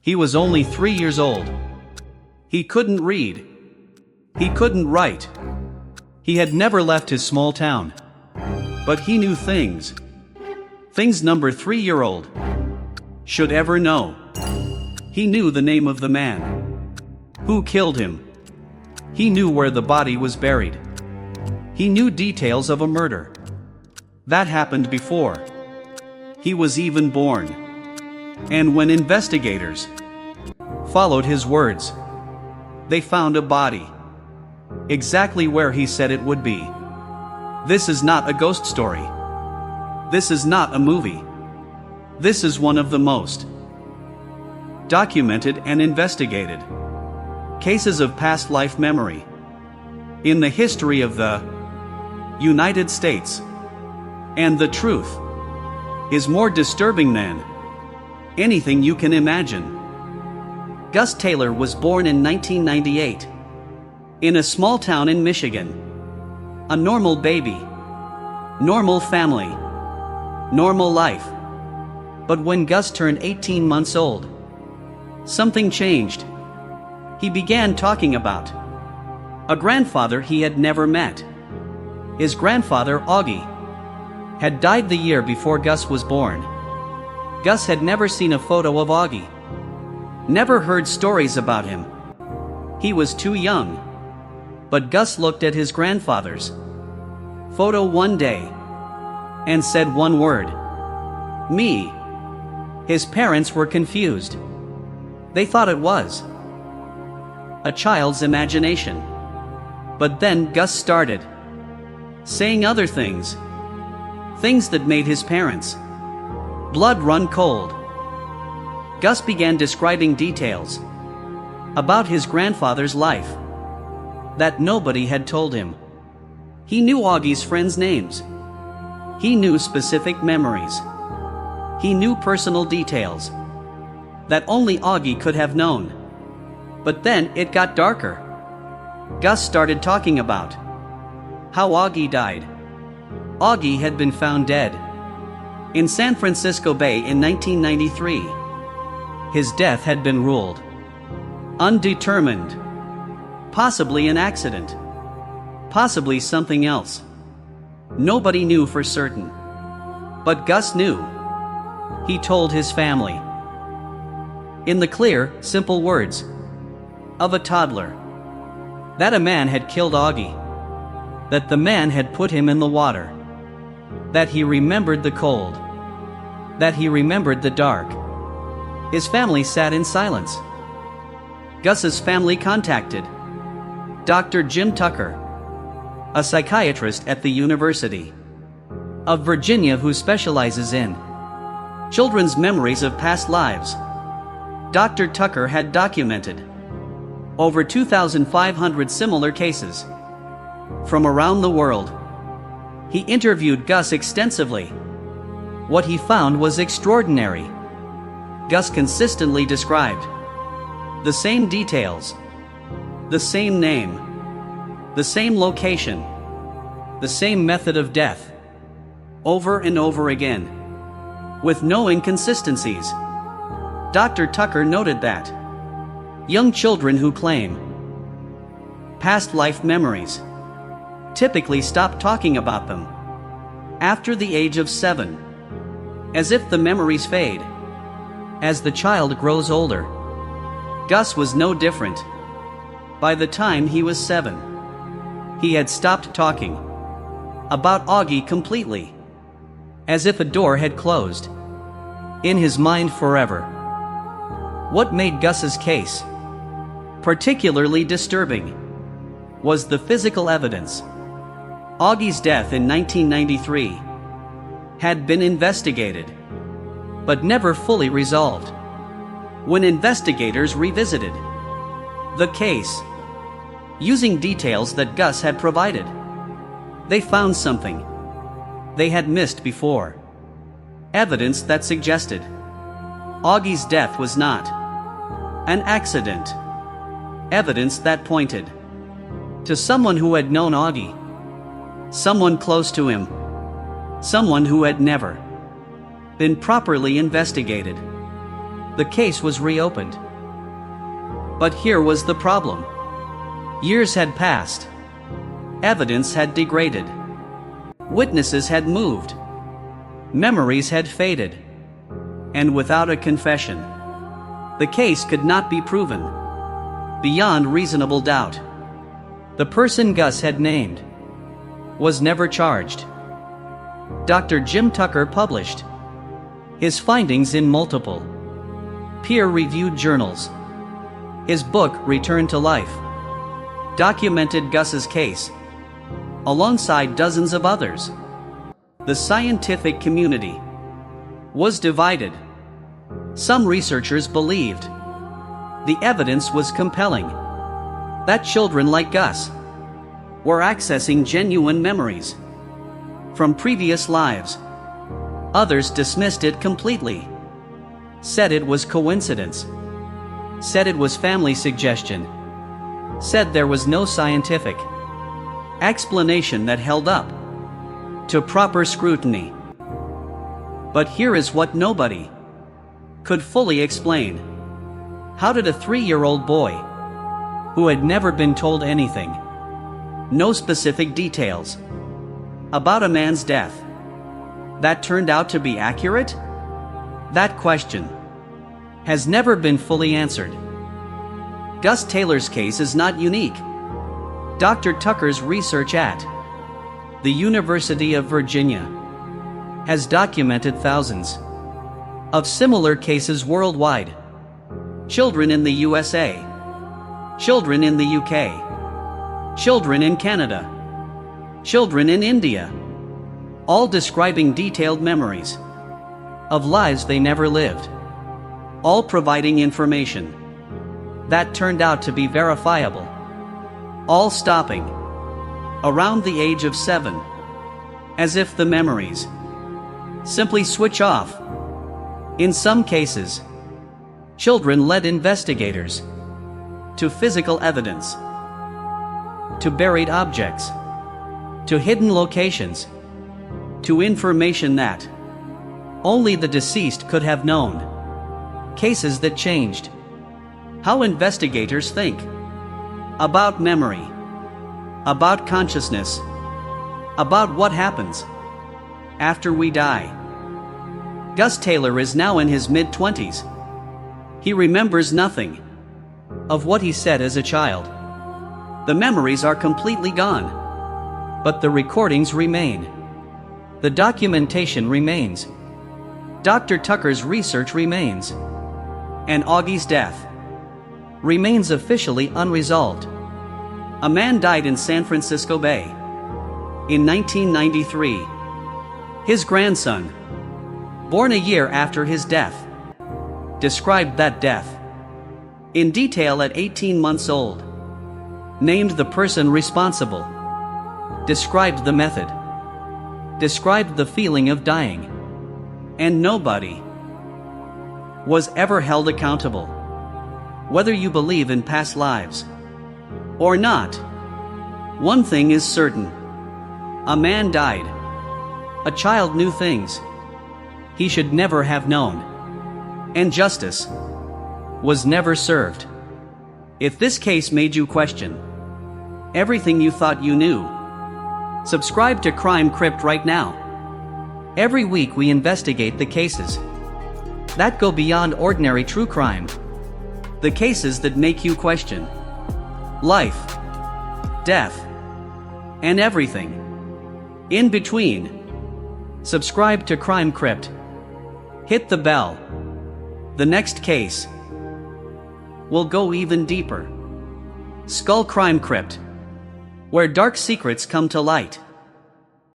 He was only 3 years old. He couldn't read. He couldn't write. He had never left his small town. But he knew things. Things number 3-year-old should ever know. He knew the name of the man who killed him. He knew where the body was buried. He knew details of a murder that happened before he was even born. And when investigators followed his words, they found a body exactly where he said it would be. This is not a ghost story. This is not a movie. This is one of the most documented and investigated cases of past life memory in the history of the United States. And the truth is more disturbing than anything you can imagine. Gus Taylor was born in 1998 in a small town in Michigan. A normal baby, normal family, normal life. But when Gus turned 18 months old, something changed. He began talking about a grandfather he had never met. His grandfather, Augie, had died the year before Gus was born. Gus had never seen a photo of Augie, never heard stories about him. He was too young. But Gus looked at his grandfather's photo one day and said one word: "Me." His parents were confused. They thought it was a child's imagination. But then Gus started saying other things, things that made his parents' blood run cold. Gus began describing details about his grandfather's life that nobody had told him. He knew Augie's friends' names. He knew specific memories. He knew personal details that only Augie could have known. But then it got darker. Gus started talking about how Augie died. Augie had been found dead in San Francisco Bay in 1993. His death had been ruled undetermined. Possibly an accident. Possibly something else. Nobody knew for certain. But Gus knew. He told his family in the clear, simple words of a toddler that a man had killed Augie, that the man had put him in the water, that he remembered the cold, that he remembered the dark. His family sat in silence. Gus's family contacted Dr. Jim Tucker, a psychiatrist at the University of Virginia who specializes in children's memories of past lives. Dr. Tucker had documented over 2,500 similar cases from around the world. He interviewed Gus extensively. What he found was extraordinary. Gus consistently described the same details, the same name, the same location, the same method of death, over and over again, with no inconsistencies. Dr. Tucker noted that young children who claim past life memories typically stop talking about them after the age of 7, as if the memories fade as the child grows older. Gus was no different. By the time he was 7, he had stopped talking about Augie completely, as if a door had closed in his mind forever. What made Gus's case particularly disturbing was the physical evidence. Augie's death in 1993 had been investigated, but never fully resolved. When investigators revisited the case, using details that Gus had provided, they found something they had missed before. Evidence that suggested Augie's death was not an accident. Evidence that pointed to someone who had known Augie, someone close to him, someone who had never been properly investigated. The case was reopened. But here was the problem. Years had passed. Evidence had degraded. Witnesses had moved. Memories had faded. And without a confession, the case could not be proven beyond reasonable doubt. The person Gus had named was never charged. Dr. Jim Tucker published his findings in multiple peer-reviewed journals. His book, Return to Life, documented Gus's case alongside dozens of others. The scientific community was divided. Some researchers believed the evidence was compelling, that children like Gus were accessing genuine memories from previous lives. Others dismissed it completely, said it was coincidence, said it was family suggestion, said there was no scientific explanation that held up to proper scrutiny. But here is what nobody could fully explain. How did a 3-year-old boy, who had never been told anything, no specific details, about a man's death, that turned out to be accurate? That question has never been fully answered. Gus Taylor's case is not unique. Dr. Tucker's research at the University of Virginia has documented thousands of similar cases worldwide. Children in the USA, children in the UK, children in Canada, children in India, all describing detailed memories of lives they never lived, all providing information that turned out to be verifiable, all stopping around the age of 7, as if the memories simply switch off. In some cases, children led investigators to physical evidence, to buried objects, to hidden locations, to information that only the deceased could have known. Cases that changed how investigators think about memory, about consciousness, about what happens after we die. Gus Taylor is now in his mid-20s. He remembers nothing of what he said as a child. The memories are completely gone, but the recordings remain. The documentation remains. Dr. Tucker's research remains. And Augie's death remains officially unresolved. A man died in San Francisco Bay in 1993. His grandson, born a year after his death, described that death in detail at 18 months old, named the person responsible, described the method, described the feeling of dying, and nobody was ever held accountable. Whether you believe in past lives or not, one thing is certain. A man died. A child knew things he should never have known. And justice was never served. If this case made you question everything you thought you knew, subscribe to Crypt right now. Every week we investigate the cases that go beyond ordinary true crime. The cases that make you question life, death, and everything in between. Subscribe to Crypt. Hit the bell. The next case will go even deeper. Skull Crypt, where dark secrets come to light.